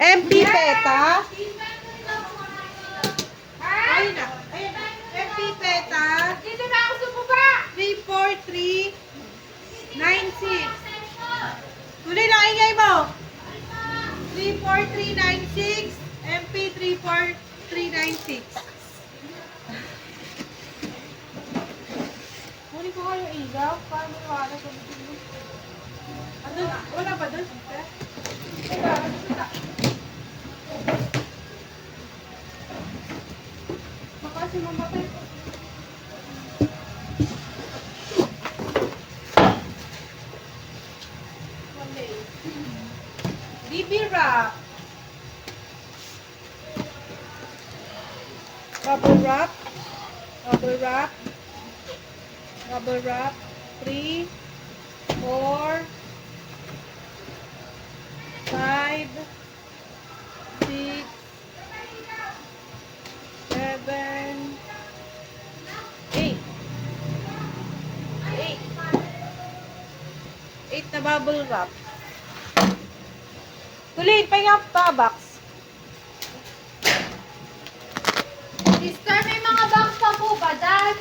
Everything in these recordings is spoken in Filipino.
MP Peta. Ayun na. Ayun na. MP Peta. Dito na ako sa baba. 34396. Tuloy na ingay mo. 34396. MP 34396. Muli ko kayo ilaw. Paano wala sa butilo? Ano? Wala ba doon? Baka si mamatay ko. BB wrap. Bubble wrap. Bubble wrap. Bubble wrap. 3, 4, 5, 6, 7, 8. 8 na bubble wrap. Tuloy, pahinga pa, box. Sister, may mga box pa po ba, Dad?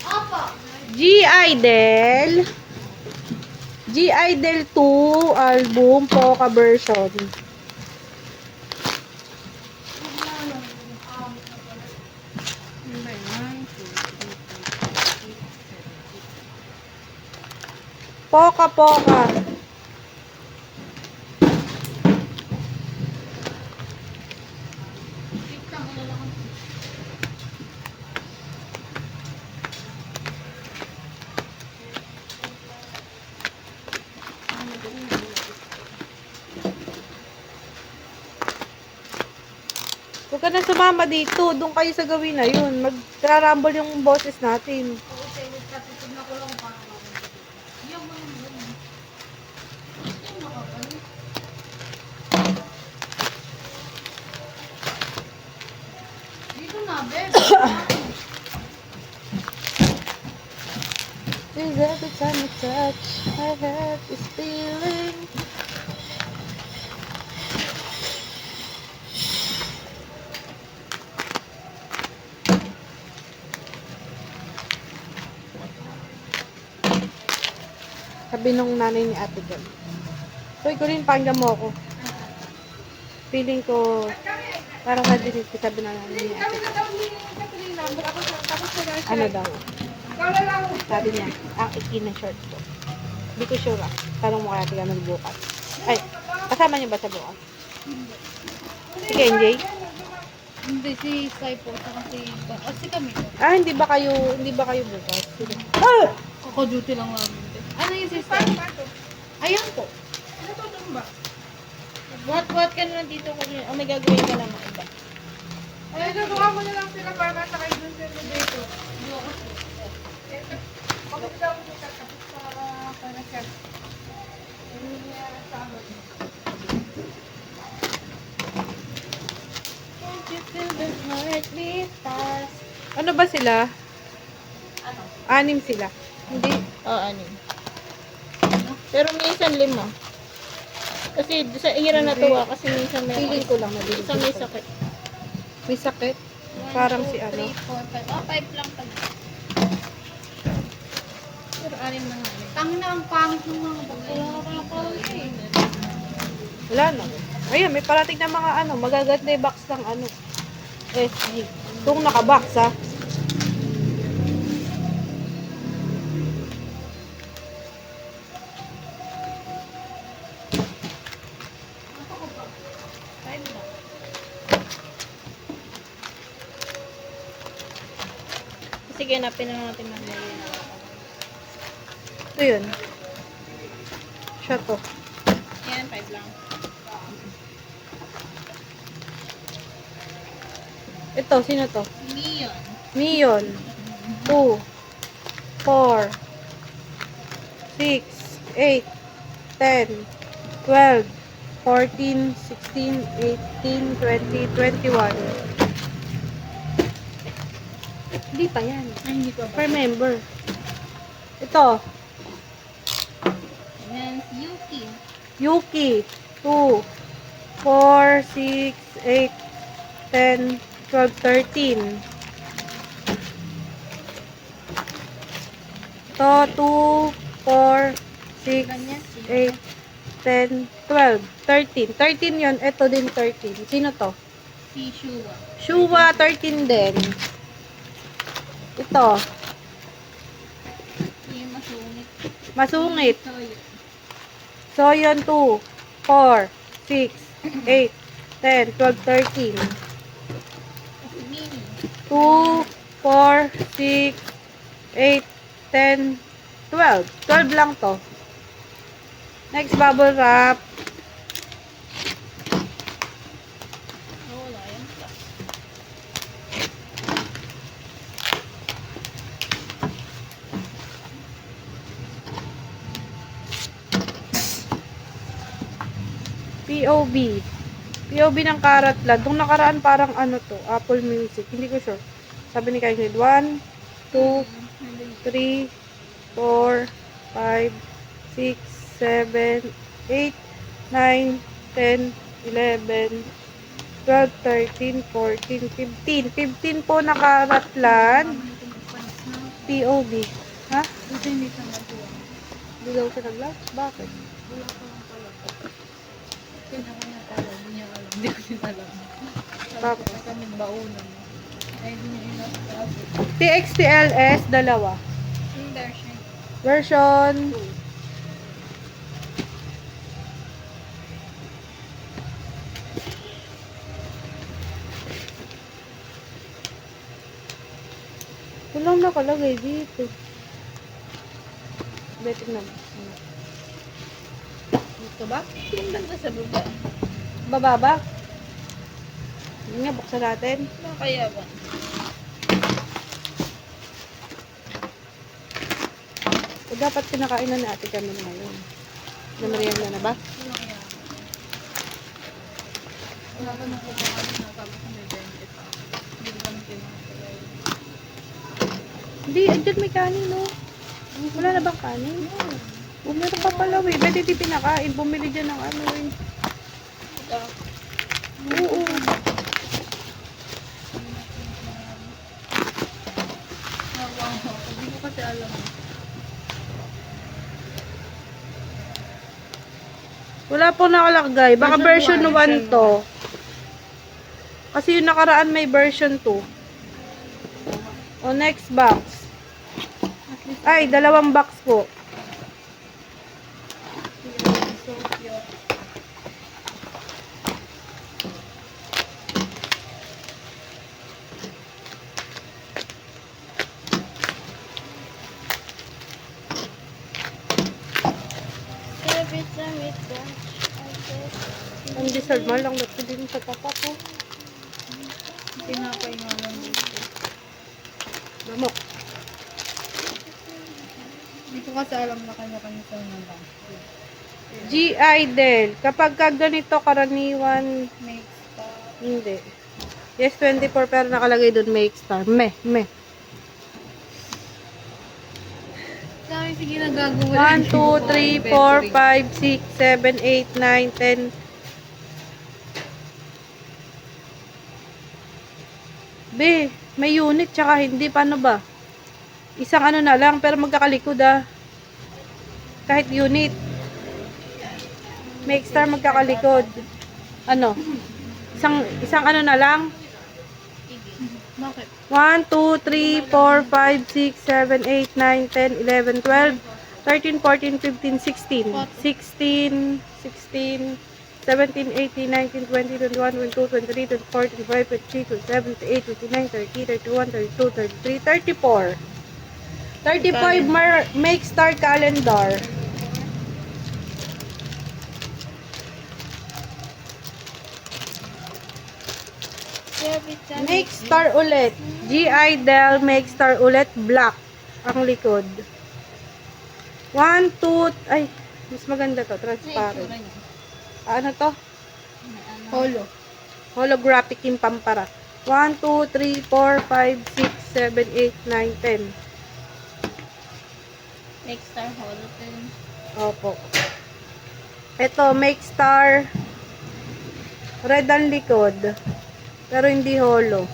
Opo. G-Idol 2 album Poca version. Poca. Huwag ka na sumama dito. Doon kayo sa gawin na yun. Mag-rumble yung boses natin. Dito na, babe. Is every time you touch, I have this feeling. Sabi nung nanay ni Ate Gal. So, ikaw rin, pakinggan mo ako. Feeling ko, parang nadinig ko sabi ng nanay ni Ate Gal. Ano daw? Sabi niya, ang ikin na short ko. Hindi ko sure ah. Tanong mo kaya Ate Gal bukas. Ay, kasama niyo ba sa bukas? Sige, NJ? Hindi, si Sai po. Saka si kami po. Ah, hindi ba kayo bukas? Sige. Ah! Kaka-duty lang namin. Ano yung sister? Ayan po. Ano to ba? Buhat-buhat ka na lang dito kung may gagawin ka lang mga iba. Ay, gagawa mo na lang sila para masakay dun sa elevator. Bakit daw mo tapos para siya? Can't you feel the heart beat fast? Ano ba sila? Ano? 6 sila. Hindi. Oo, anim. Pero minsan 5. Kasi sa hira natuwa kasi minsan Feeling ko lang nabili. Minsan may sakit. May sakit. Parang si ano. 3, 4, 5. Oh, 5 lang pala. Pero 6 na nga. Tangin na ang pangit ng mga bagay. Wala ka eh. Wala na. Ayun, may parating na mga ano, magaganda yung box ng ano. SG. Kung nakabox ha. Sige, hanapin na natin mamaya. Ito yun. Siya to. Yan, 5 lang. Ito, sino to? Neon. Neon. 2, 4, 6, 8, 10, 12, 14, 16, 18, 20, 21. Hindi pa yan. Ay, hindi ko ba? Remember. Ito. Yan, si Yuki. Yuki. 2, 4, 6, 8, 10, 12, 13. Ito, 2, 4, 6, 8, 10, 12, 13. 13 yun. Ito din 13. Sino to? Si Shua. Shua, 13 din. Ito, Yung masungit. masungit. So, yun. So, yun 2, 4, 6, 8, 10, 12, 13. Si Mimi. 2, 4, 6, 8, 10, 12. 12 lang to. Next, bubble wrap. Oh, wala yan. POV. POV ng Karat Land. Nung nakaraan parang ano to, Apple Music. Hindi ko sure. Sabi ni Kainid, 1, 2, 3, 4, 5, 6, 7, 8, 9, 10, 11, 12, 13, 14, 15. 15 po na Karat Land. POV. Ha? Ito hindi siya matuwa. Hindi daw siya nag-vlog? Bakit? Wala pa lang pala. Kanya-kanya pala. Hindi niya alam. Hindi ko din alam. Tapos? Tapos kami baunan. Ay, hindi niya inasabi. TXTLS, dalawa. Yung version. Version 2. Walang nakalagay dito. Betin na. Dito ba? Yung ganda sa baba. Baba ba? Hindi nga, buksan natin. Ano kaya ba? O dapat kinakain na natin kami ngayon. Namarianda na ba? Ano kaya ba? Wala pa nung kumakas na tapos may 20 pa. Hindi ko kami kinakaya. Hindi, andyan may kanin, no? Wala na bang kanin? Meron pa pala, eh. Pwede di pinakain. Bumili dyan ng ano, eh. Oo. Hindi ko kasi alam. Wala po nakalagay. Baka version 1 to. Kasi yung nakaraan may version 2. O, next box. Ay, dalawang box po. So cute. Ang deserve mo lang natin din sa tapat po. Tinapay nga lang dito. Lamok. Hindi ko kasi alam na kanya-kanya sa mga lang. GI Del. Kapag ka ganito karaniwan, Makes pa. hindi. Yes, 24 pero nakalagay doon make star. Meh. Sabi, sige na gagawin. 1, 2, 3, 4, 5, 6, 7, 8, 9, 10. Be, may unit tsaka hindi. Paano ba? Isang ano na lang, pero magkakalikod ah. Kahit unit. Make star magkakalikod. Ano? Isang ano na lang. Bakit? 1, 2, 3, 4, 5, 6, 7, 8, 9, 10, 11, 12, 13, 14, 15, 16. 16, 17, 18, 19, 20, 21, 22, 23, 24, 25, 26, 27, 28, 29, 30, 31, 32, 33, 34. 35 make star calendar. Make star ulit. GI Del make star ulit black ang likod. 1, 2, ay, mas maganda to, transparent. Ano to? Holo. Holographic yung pampara. 1, 2, 3, 4, 5, 6, 7, 8, 9, 10. Make star holo din. Opo. Ito, make star Red ang likod. Pero hindi holo.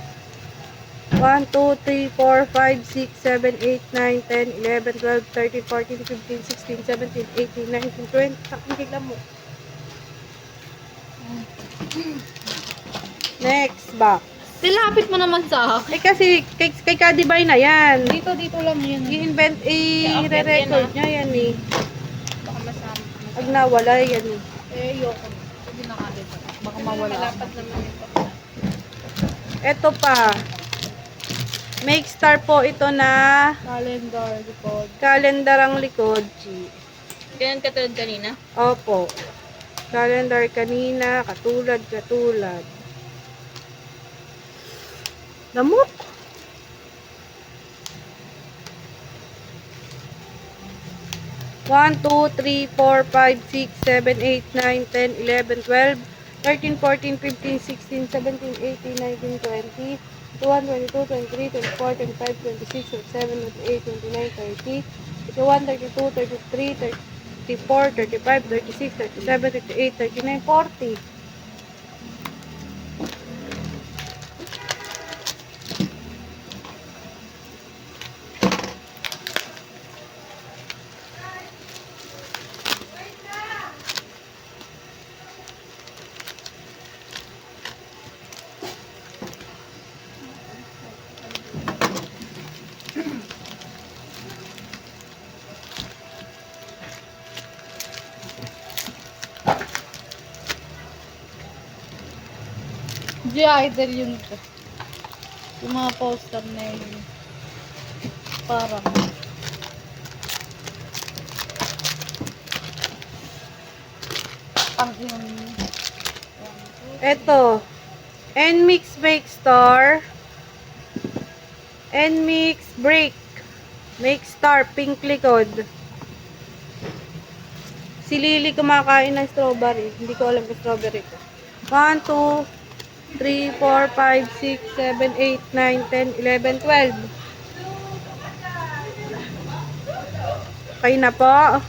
1, 2, 3, 4, 5, 6, 7, 8, 9, 10, 11, 12, 13, 14, 15, 16, 17, 18, 19, 20. Takang kila mo. Next box. Silapit mo naman sa akin. Eh kasi kay Kadibay na yan. Dito lang yun. I-invent, i-record niya yan eh. Baka masama. Pag nawala yan eh. Eh, ayoko. Hindi na ka dito. Baka mawala. Malapat naman ito. Ito pa. Make star po ito na Calendar, likod. calendar ang likod. G. Ganyan katulad kanina. Opo. Calendar kanina, katulad. Lamok. One, 2, 3, 4, 5, 6, 7, 8, 9, 10, 11, 12, 13, 14, 15, 16, 17, 18, 19, 20, 21, 22, 23, 24, 25, 26, 27, 28, 29, 30, 31, 32, 33, 34, 35, 36, 37, 38, 39, 40. G-idol yun to. Yung mga poster na yun. Parang. Ang yun. Eto. NMix Make Star. NMix Break. Make Star. Pink likod. Si Lily kumakain ng strawberry. Hindi ko alam kung strawberry ko. 1, 2, 3, 4, 5, 6, 7, 8, 9, 10, 11, 12. Okay na po.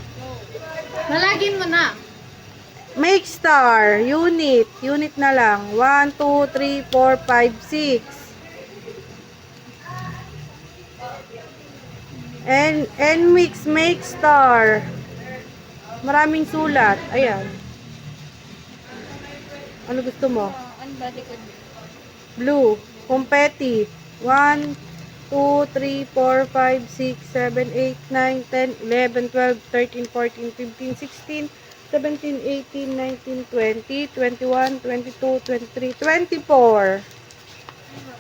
Nalagin mo na. Make star. Unit. Unit na lang. 1, 2, 3, 4, 5, 6. And mix make star. Maraming sulat. Ayan. Ano gusto mo? Ano ba likod? Blue. Confetti. 1, 2, 3, 4, 5, 6, 7, 8, 9, 10, 11, 12, 13, 14, 15, 16, 17, 18, 19, 20, 21, 22, 23, 24.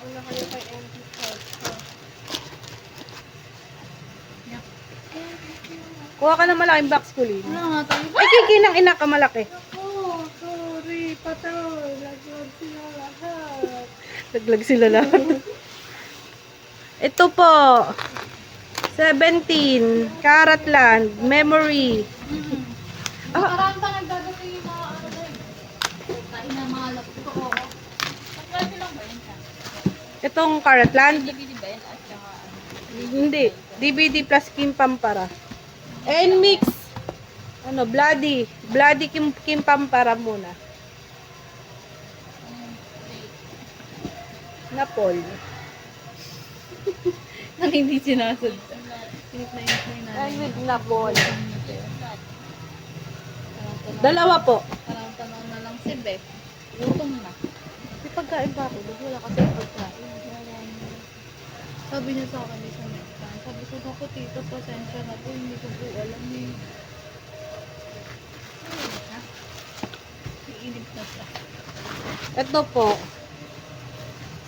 Una kayo kay empty house. Kuha ka ng malaking box ko, Lin. Wala nga tayo. Ay, kikinang ina ka malaki. Oh, sorry. Patay. Lagyan sila lahat. Laglag sila lang. Ito po. 17. Caratland. Memory. Nakaraan pa nagdadating yung mga ano na yun. Kain na mga laptop ko. Magkano lang ba yun siya? Itong Caratland. DVD ba yan? At saka Hindi. DVD plus Kim Pampara. And mix. Ano, Bloody. Bloody Kim Pampara muna. Napol. nang hindi sinasadya. Init na And namin. with Napol. Dalawa po. Parang tanong na lang si Beth. Gutom na. May pagkain pa ako. Wala kasi pagkain. Sabi niya sa akin sa next time. Sabi ko, naku tito, pasensya na po. Hindi ko po alam eh. Iinip na siya. Ito po.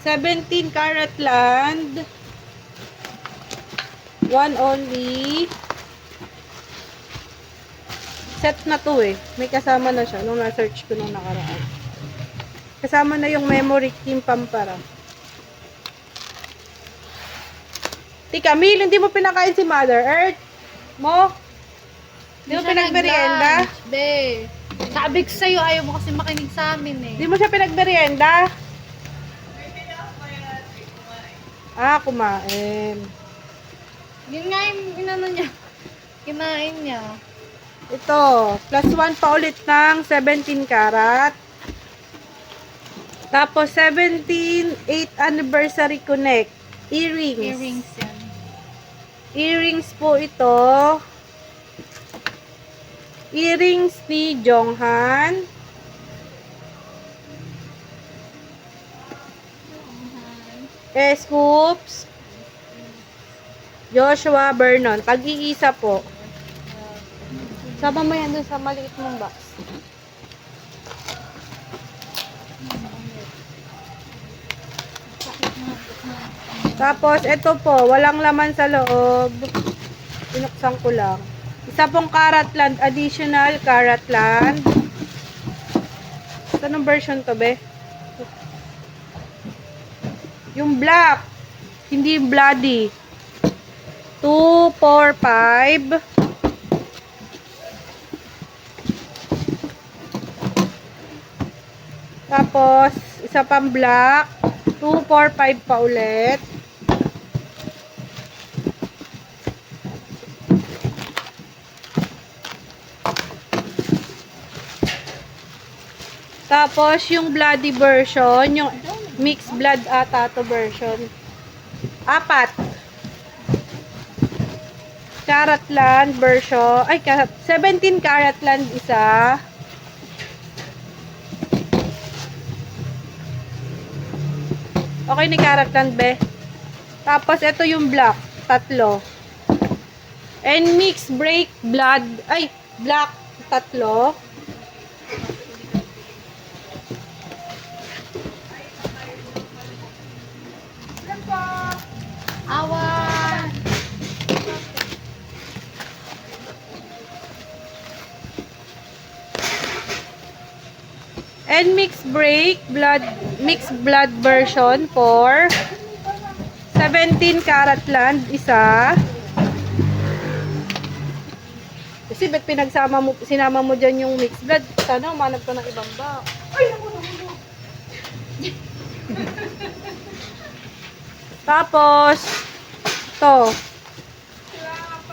17 carat land. One only. Set na to eh. May kasama na siya nung na-search ko nung nakaraan. Kasama na yung memory Kim Pampara. Tika, Mil, hindi mo pinakain si Mother Earth? Mo? Hindi mo pinagmerienda? nag-lunch, Be. Sabi ko sa'yo, ayaw mo kasi makinig sa amin eh. Hindi mo siya pinagmerienda? Ah, kumain. Yun nga yung inano niya. Kinain niya. Ito, plus 1 pa ulit ng 17 karat. Tapos, 8th anniversary connect. Earrings. Earrings yan. Earrings po ito. Earrings ni Jonghan. Scoops. Joshua Vernon. Tag-iisa po. Sama mo yan dun sa maliit mong box. Tapos, ito po, walang laman sa loob. Pinuksan ko lang. Isa pong Caratland, additional Caratland. Anong version to, be? Yung black. Hindi yung bloody. 2, 4, 5. Tapos, isa pang black. 2, 4, 5 pa ulit. Tapos, yung bloody version, yung mixed blood ata to version. 4. Caratland version. Ay, 17 Caratland isa. Okay ni Caratland, be. Tapos, ito yung black. 3. And mixed break blood. Ay, black. 3. Awan! And mixed blood version for 17 Caratland isa. Kasi ba't sinama mo dyan yung mixed blood? Sana umanap ka ng ibang ba? Ay, naku. Tapos, to.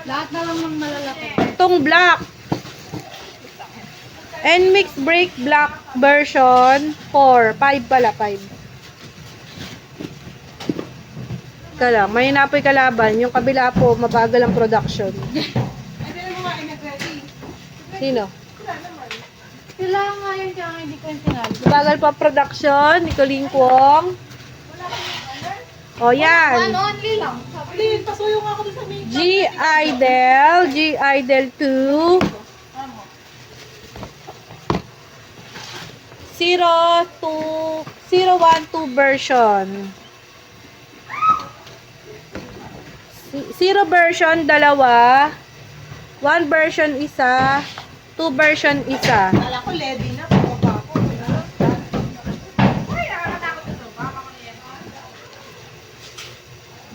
Lahat na lang ng malalaki. Itong black. And mixed break black version 4. 5 pala, 5. Kala, may napoy kalaban. Yung kabila po, mabagal ang production. Sino? Sila nga yun kaya hindi ko yung tinalo. Mabagal pa production. Nicolene Kwong. O, yan. Only lang. Please, pasuyo nga ako sa main. G-Idol. G-Idol 2. 012 version. 0 version, 2. 1 version, isa. 2 version, isa. Kala ko lady na. Pagkapa ko.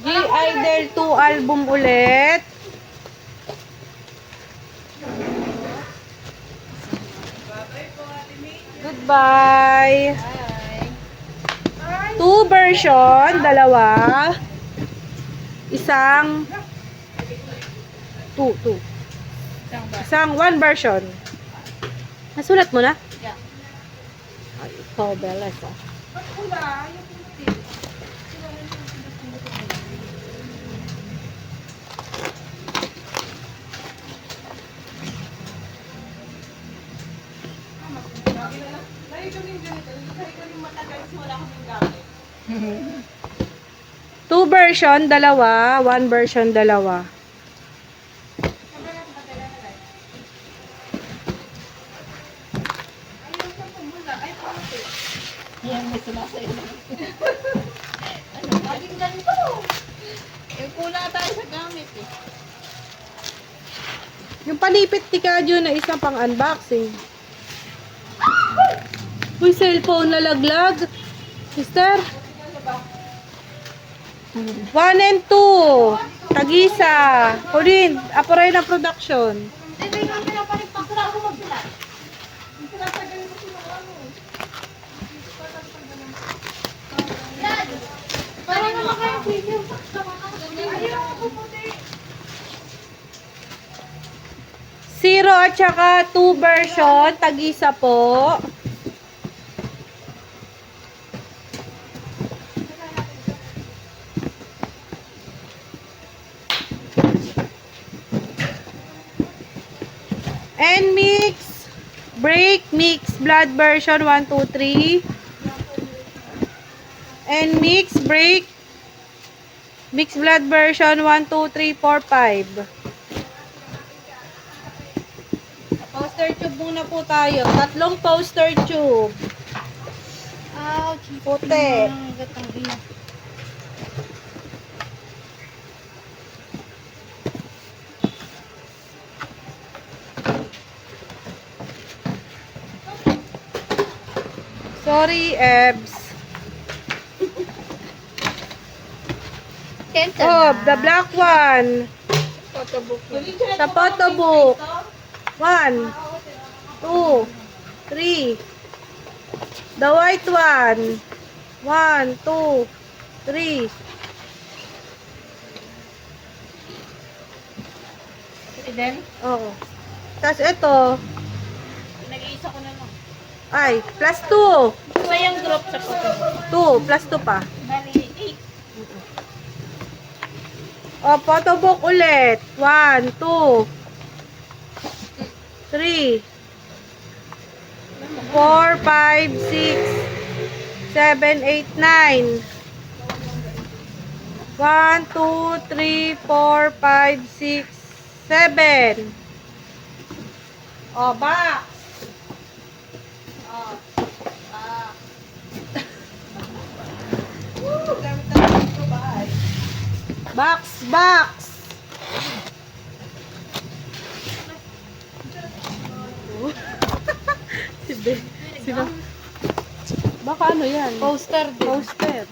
G-Idol 2 album ulit. Goodbye. 2 version, 2. Isang 2. Isang 1 version. Nasulat mo na? Yeah. Ay, ikaw, Beles, ah. Two version, 2. 1 version, 2. Yan, may sumasayo. Ano, laging ganito. Kula tayo sa gamit eh. Yung panipit ni Kadyo na isang pang unboxing. Uy, cellphone nalaglag. Sister? 1 and 2. Tagisa. Kunin. Aporay na production. Hindi nga pinapalimpak ko na ako magsulat. Yan! Para naman kayong video. Ayaw ako puti. 0 at saka 2 version. Tagisa po. And mix, break, mix, blood version 1, 2, 3. And mix, break, mix blood version 1, 2, 3, 4, 5. Poster tube muna po tayo. Tatlong poster tube. Ouch. Puti. Gatang ina. Sorry, Ebs. Kenta Oh, na. the black one. Photobook yun. Sa photo book. 1, 2, 3. The white one. 1, 2, 3. Then, Oo. Tapos ito, nag-iisa ko na lang. ay, plus 2. So, yung group sa photobook. 2, plus 2 pa. Bali, 8. O, photo book ulit. 1, 2, 3, 4, 5, 6, 7, 8, 9. 1, 2, 3, 4, 5, 6, 7. O, box. O, box, box. Si Ben. Si Ben. Baka ano yan? Poster din. Poster.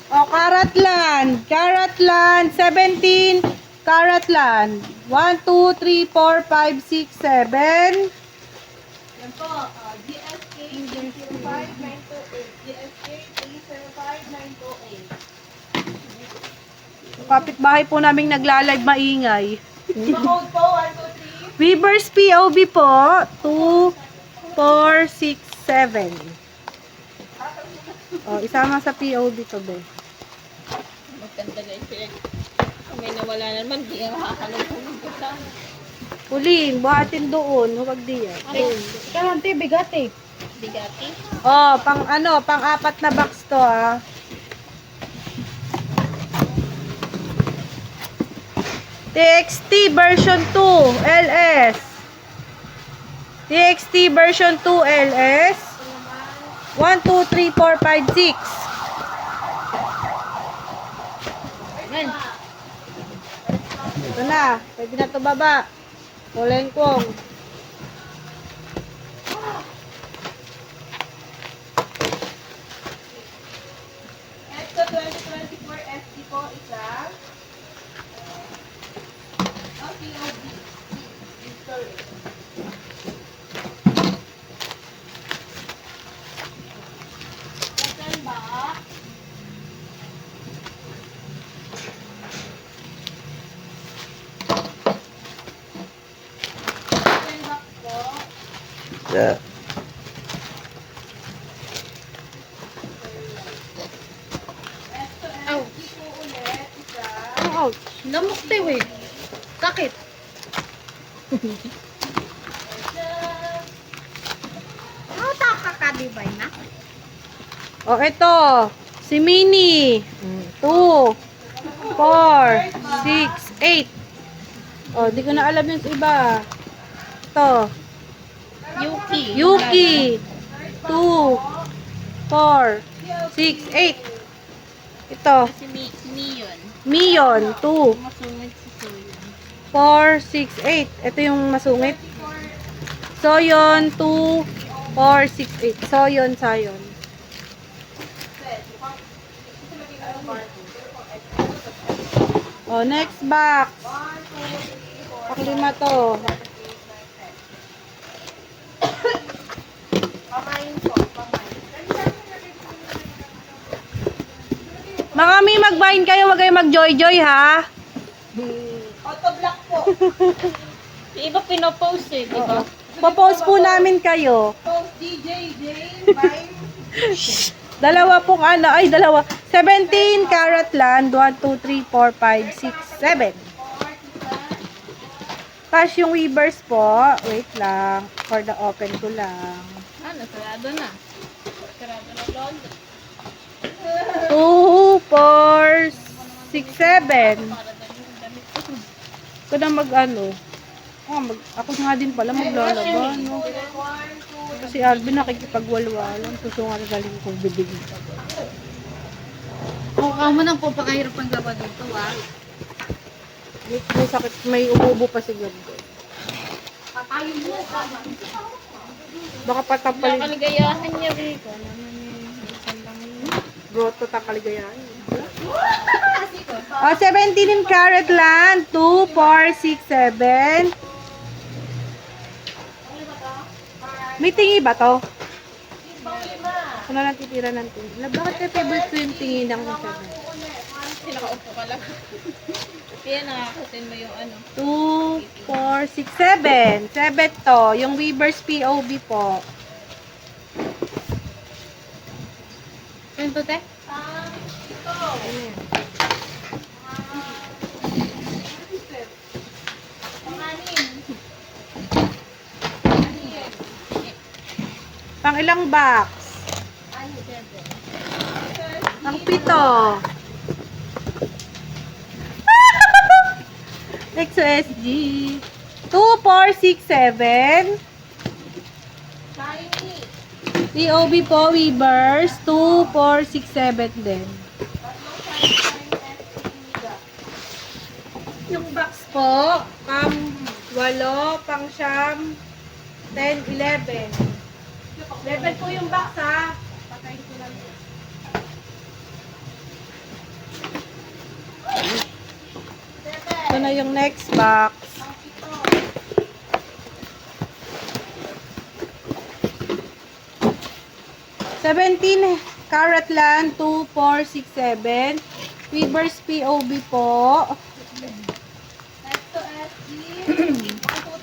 O, Caratlan. Caratlan. 17. Caratlan. 1, 2, 3, 4, 5, 6, 7. Yan po, GSK 305-928. GSK 305-928. Kapitbahay po naming nagla-live maingay. Pa-code po, 1, 2, 3. Weavers POB po. 2, 4, 6, 7. O, isama sa POB to, be. Maganda guys, may nawala na naman, di ang makakalagpunin ko sa Ulin, buhatin doon. Huwag diyan. Kalante, bigat eh. bigati. Oh, pang 4 na box to, ah. TXT version 2 LS. TXT version 2 LS. 1, 2, 3, 4, 5, 6. Yan. Ito na. Pwede na ito baba. Kulengkong. Ito 2024 SD po, isa. POB. Storage. Second box. Second box po. Yeah. Ito Ow. SD po ulit, isa. Ouch. Namukte eh. Sakit. Taka ka, di ba na? O, ito. Si Mini. 2, 4, 6, 8. O, di ko na alam yung iba. Ito. Yuki. Yuki. 2, 4, 6, 8. Ito. Si Mion. Mion. 2, Masungit si Soyon. 4, 6, 8. Ito yung masungit. Soyon. 2, 4, 6, 8. Soyon, sayon. O, next box. Pang-5 to. Mga mi, mag-bind kayo, wag kayo mag-joy-joy, ha? Autoblock po. Yung iba pinopost eh, di ba? Popost po namin kayo. Post DJ Vine. Dalawa pong ano, ay dalawa. 17 carat land, 1, 2, 3, 4, 5, 6, 7. Cash yung Weavers po. Wait lang. For the open ko lang. Sarado na. Sarado na lolo. 2, 4, 6, 7. Para damit ko. Ito na mag-ano. Ako nga din pala maglalaba, no? Kasi Alvin nakikipagwalwalan. Susunga na galing kong bibig. Mukha mo nang papakahirap ang gaba dito, ah. May sakit, may umubo pa si Gabdo. Patayin mo. Baka patapalin. Nakaligayahan niya, Rico. Naman yung isang lang yun. Broto takaligayahan. 17 karat land. 2, 4, 6, 7. May tingi ba to? Kung na lang titira ng tingi. Bakit kaya favorite ko yung tingi ng 7? Nakaupo ka lang. Kaya nakakutin mo yung ano. 2, 4, 6, 7. 7 to. Yung Weavers POB po. Ano to, te? Pang ilang box? Pang 7. XOSG. 2, 4, 6, 7. POB po, Weavers. 2, 4, 6, 7 din. Yung box po, pang 8, pang 9, 10, 11. 11 po yung box, ha? Patayin ko lang yun. Ito na yung next box. $17 karat land, 2, 4, 6, 7. Weavers POB po.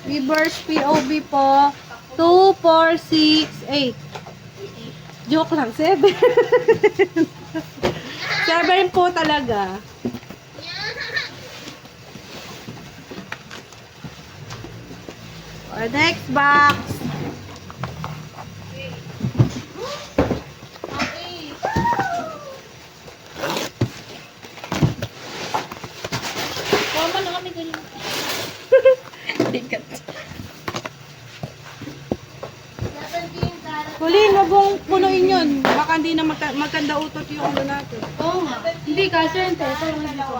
Weavers POB po. 2, 4, 6, 8. Joke lang, 7. 7 po talaga. Our next box. Tama na kami ganyan. Tikat. Kulin, wag mong punuin yun. Baka hindi na magkanda utot yung ano natin. Oo nga. Hindi, kasi yun, te. Ito lang dito.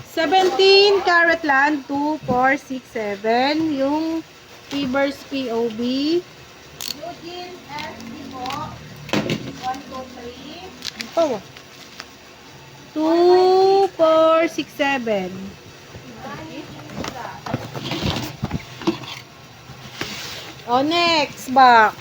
17 karat land, 2, 4, 6, 7. Yung Weavers POB. Eugene S. Mo. 1, 2, 3. Oh. 2, 4, 6, 7. Oh, next box.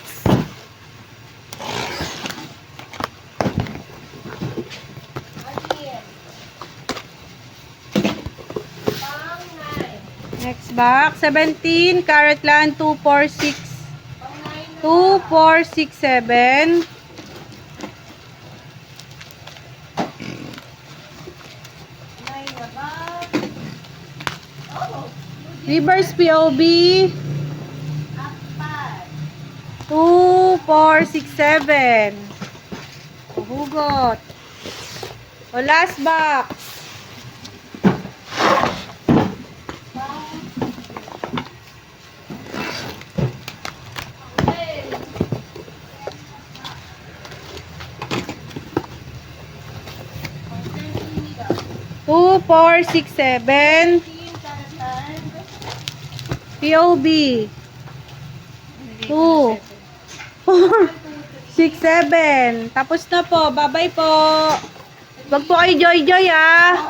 Next box. 17 karat land, 2, 4, 6. 2, 4, 6, 7. Weavers POB. 2, 4, 6, 7. Hugot. O, last box. Two, 4, 6, 7. POB. 2, 4, 6, 7. Tapos na po. Bye-bye po. Wag po kayo joy-joy, ah.